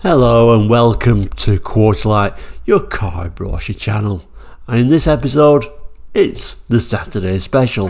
Hello and welcome to Quartzlight, your car brochure channel. And in this episode, it's the Saturday special.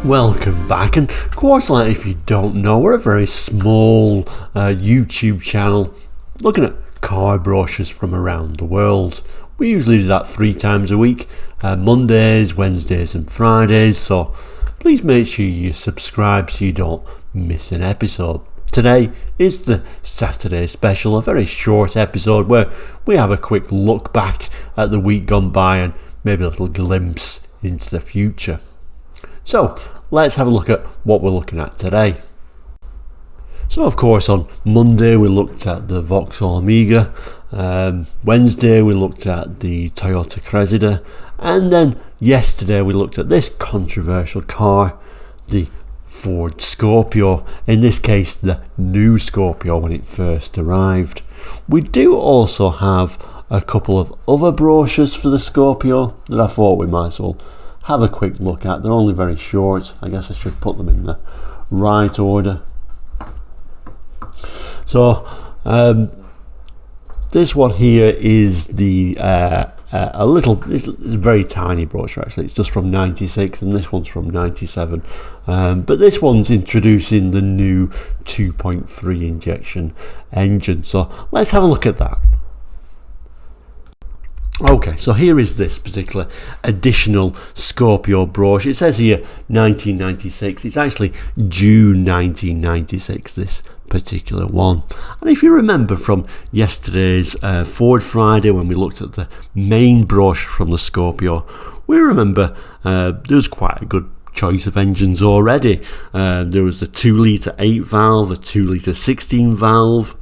Welcome back, and Quartzlight, if you don't know, we're a very small YouTube channel looking at car brochures from around the world. We usually do that 3 times a week, Mondays, Wednesdays and Fridays, so please make sure you subscribe so you don't miss an episode. Today is the Saturday special, a very short episode where we have a quick look back at the week gone by and maybe a little glimpse into the future. So let's have a look at what we're looking at today. So of course on Monday we looked at the Vauxhall Amiga, Wednesday we looked at the Toyota Cressida, and then yesterday we looked at this controversial car, the Ford Scorpio, in this case the new Scorpio when it first arrived. We do also have a couple of other brochures for the Scorpio that I thought we might as well have a quick look at. They're only very short. I guess I should put them in the right order. So this one here is the it's a very tiny brochure actually. It's just from 96 and this one's from 97, but this one's introducing the new 2.3 injection engine, so let's have a look at that. Okay, so here is this particular additional Scorpio brochure. It says here 1996. It's actually June 1996, this particular one. And if you remember from yesterday's Ford Friday when we looked at the main brochure from the Scorpio, we remember there was quite a good choice of engines already. There was the 2-litre 8-valve, a 2-litre 16-valve,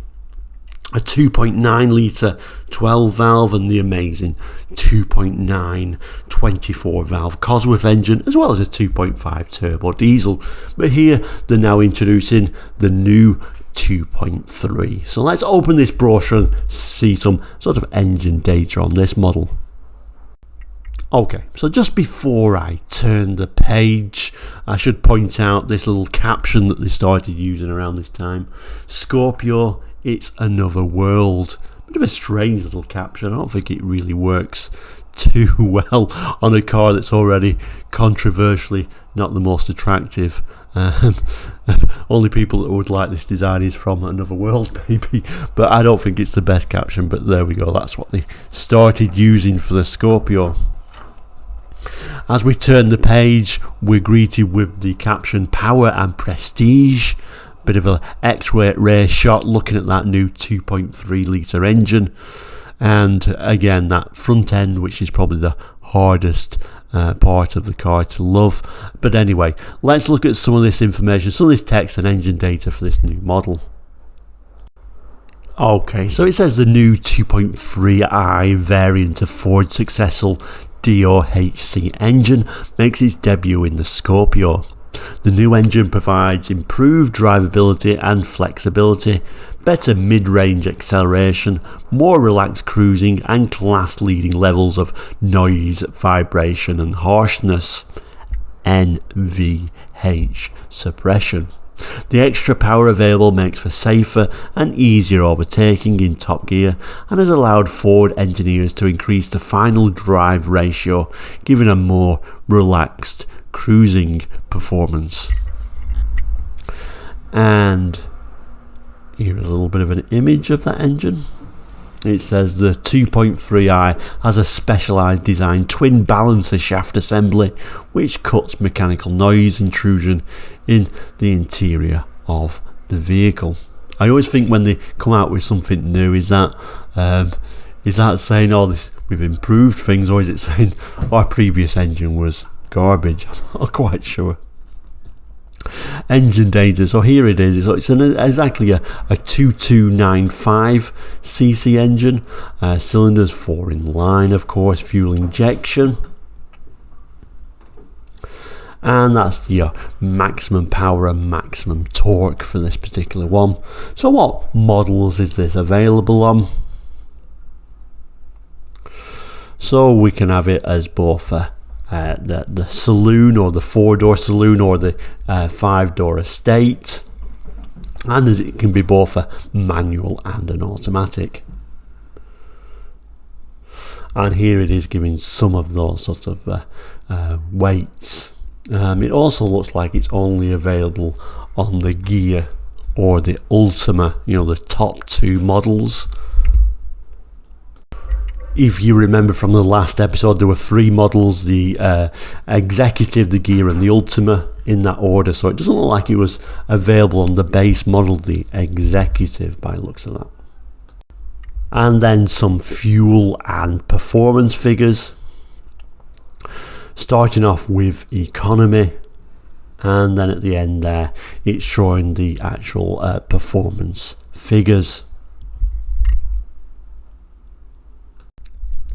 a 2.9 litre 12 valve and the amazing 2.9 24 valve Cosworth engine, as well as a 2.5 turbo diesel. But here they're now introducing the new 2.3. So let's open this brochure and see some sort of engine data on this model. Okay, so just before I turn the page, I should point out this little caption that they started using around this time. Scorpio, it's another world. Bit of a strange little caption. I don't think it really works too well on a car that's already controversially not the most attractive. Only people that would like this design is from another world maybe, but I don't think it's the best caption. But there we go, that's what they started using for the Scorpio. As we turn the page, we're greeted with the caption power and prestige. Bit of an X-ray shot looking at that new 2.3 litre engine, and again that front end, which is probably the hardest part of the car to love. But anyway, let's look at some of this information, some of this text and engine data for this new model. Okay, so it says the new 2.3i variant of Ford's successful DOHC engine makes its debut in the Scorpio. The new engine provides improved drivability and flexibility, better mid-range acceleration, more relaxed cruising and class-leading levels of noise, vibration and harshness. NVH suppression. The extra power available makes for safer and easier overtaking in top gear and has allowed Ford engineers to increase the final drive ratio, giving a more relaxed cruising performance. And here is a little bit of an image of that engine. It says the 2.3i has a specialised design twin balancer shaft assembly which cuts mechanical noise intrusion in the interior of the vehicle. I always think when they come out with something new, is that saying, oh, this, we've improved things, or is it saying our previous engine was garbage? I'm not quite sure. Engine data, so here it is. It's exactly a 2295cc engine, cylinders 4 in line, of course, fuel injection, and that's the maximum power and maximum torque for this particular one. So what models is this available on? So we can have it as both a the saloon, or the 4-door saloon, or the 5-door estate, and as it can be both a manual and an automatic. And here it is giving some of those sort of weights. It also looks like it's only available on the Ghia or the Ultima, the top 2 models. If you remember from the last episode, there were 3 models, the Executive, the Ghia and the Ultima, in that order, so it doesn't look like it was available on the base model, the Executive, by the looks of that. And then some fuel and performance figures, starting off with economy, and then at the end there it's showing the actual performance figures.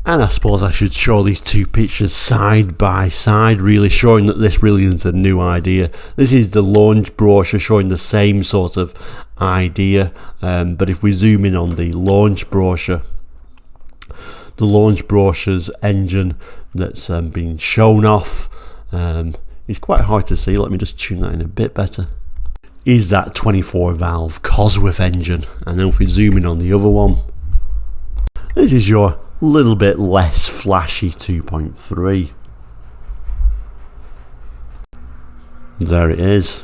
And I suppose I should show these 2 pictures side by side, really showing that this really isn't a new idea. This is the launch brochure showing the same sort of idea, but if we zoom in on the launch brochure, the launch brochure's engine that's been shown off, it's quite hard to see. Let me just tune that in a bit better. Is that 24 valve Cosworth engine, and then if we zoom in on the other one, this is your little bit less flashy 2.3. There it is.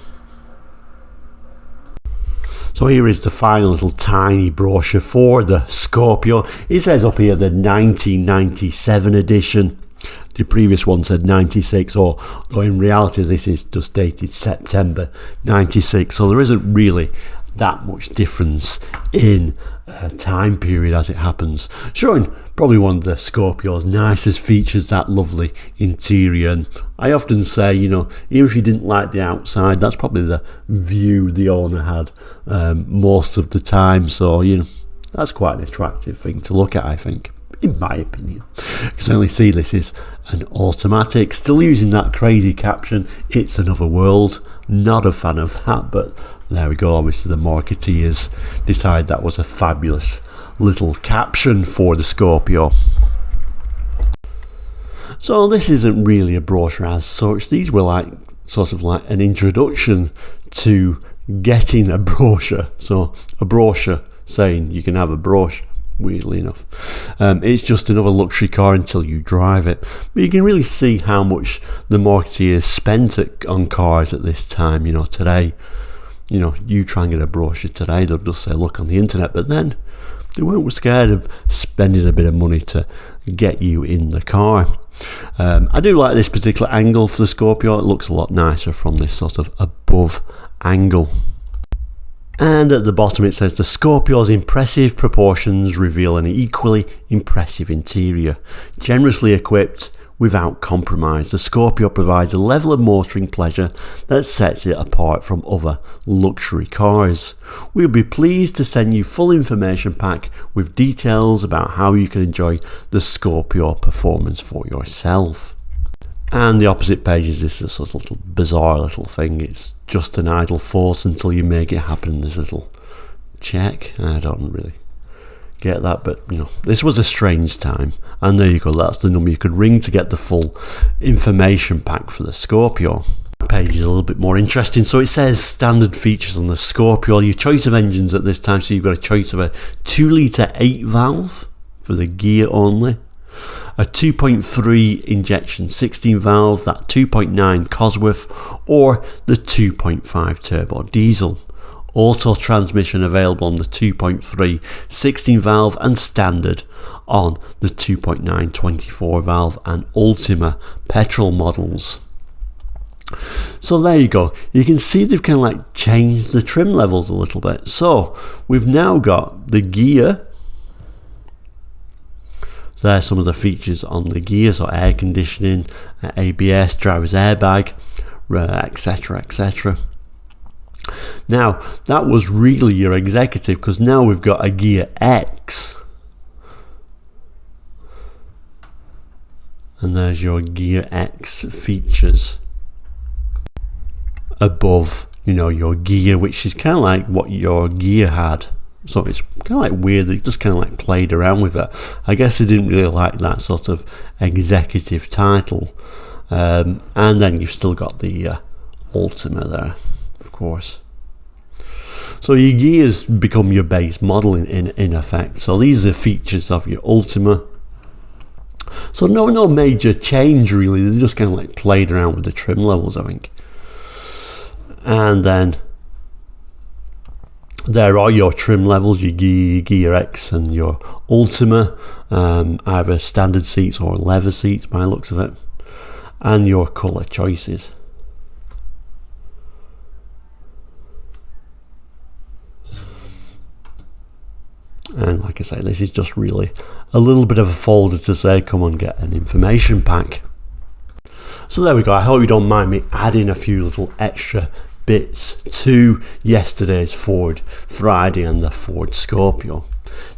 So here is the final little tiny brochure for the Scorpio. It says up here the 1997 edition. The previous one said 96, though in reality this is just dated September 96, so there isn't really that much difference in time period as it happens. Showing probably one of the Scorpio's nicest features, that lovely interior. And I often say, even if you didn't like the outside, that's probably the view the owner had most of the time, so that's quite an attractive thing to look at, I think, in my opinion. You can certainly see this is an automatic, still using that crazy caption, "It's another world." Not a fan of that, but there we go. Obviously the marketeers decided that was a fabulous little caption for the Scorpio. So this isn't really a brochure as such. These were sort of like an introduction to getting a brochure. So a brochure saying you can have a brochure, weirdly enough. It's just another luxury car until you drive it. But you can really see how much the marketeers spent on cars at this time. Today, you try and get a brochure today, they'll just say look on the internet, but then they weren't scared of spending a bit of money to get you in the car. I do like this particular angle for the Scorpio. It looks a lot nicer from this sort of above angle. And at the bottom it says the Scorpio's impressive proportions reveal an equally impressive interior. Generously equipped without compromise, the Scorpio provides a level of motoring pleasure that sets it apart from other luxury cars. We'll be pleased to send you full information pack with details about how you can enjoy the Scorpio performance for yourself. And the opposite page is this sort of little bizarre little thing. It's just an idle thought until you make it happen. This little check. I don't really get that, but this was a strange time. And there you go, that's the number you could ring to get the full information pack for the Scorpio. The page is a little bit more interesting. So it says standard features on the Scorpio, your choice of engines at this time. So you've got a choice of a 2-litre 8 valve for the Ghia only, a 2.3 injection 16 valve, that 2.9 Cosworth, or the 2.5 turbo diesel. Auto transmission available on the 2.3 16 valve and standard on the 2.9 24 valve and Ultima petrol models. So there you go. You can see they've kind of like changed the trim levels a little bit. So we've now got the Ghia. There's some of the features on the Ghia, so air conditioning, ABS, driver's airbag, etc, etc. Now that was really your executive, because now we've got a Ghia X, and there's your Ghia X features above your Ghia, which is kind of like what your Ghia had. So it's kind of like weird, they just kind of like played around with it. I guess they didn't really like that sort of executive title. and then you've still got the Ultima there, of course. So your gears become your base model in effect. So these are features of your Ultima. So no major change really. They just kind of like played around with the trim levels, I think. And then there are your trim levels, your Gear X and your Ultima, either standard seats or leather seats by the looks of it, and your colour choices. And like I say, this is just really a little bit of a folder to say, come and get an information pack. So there we go. I hope you don't mind me adding a few little extra bits to yesterday's Ford Friday and the Ford Scorpio.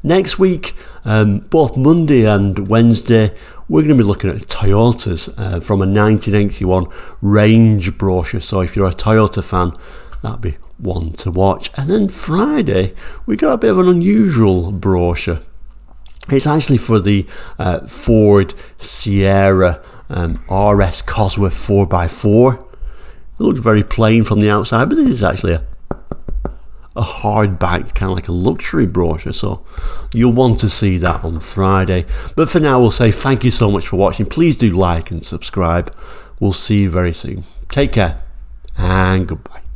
Next week, both Monday and Wednesday, we're going to be looking at Toyotas from a 1981 range brochure. So if you're a Toyota fan, that'd be one to watch. And then Friday, we got a bit of an unusual brochure. It's actually for the Ford Sierra RS Cosworth 4x4. It looks very plain from the outside, but this is actually a hard-backed, kind of like a luxury brochure, so you'll want to see that on Friday. But for now, we'll say thank you so much for watching. Please do like and subscribe. We'll see you very soon. Take care, and goodbye.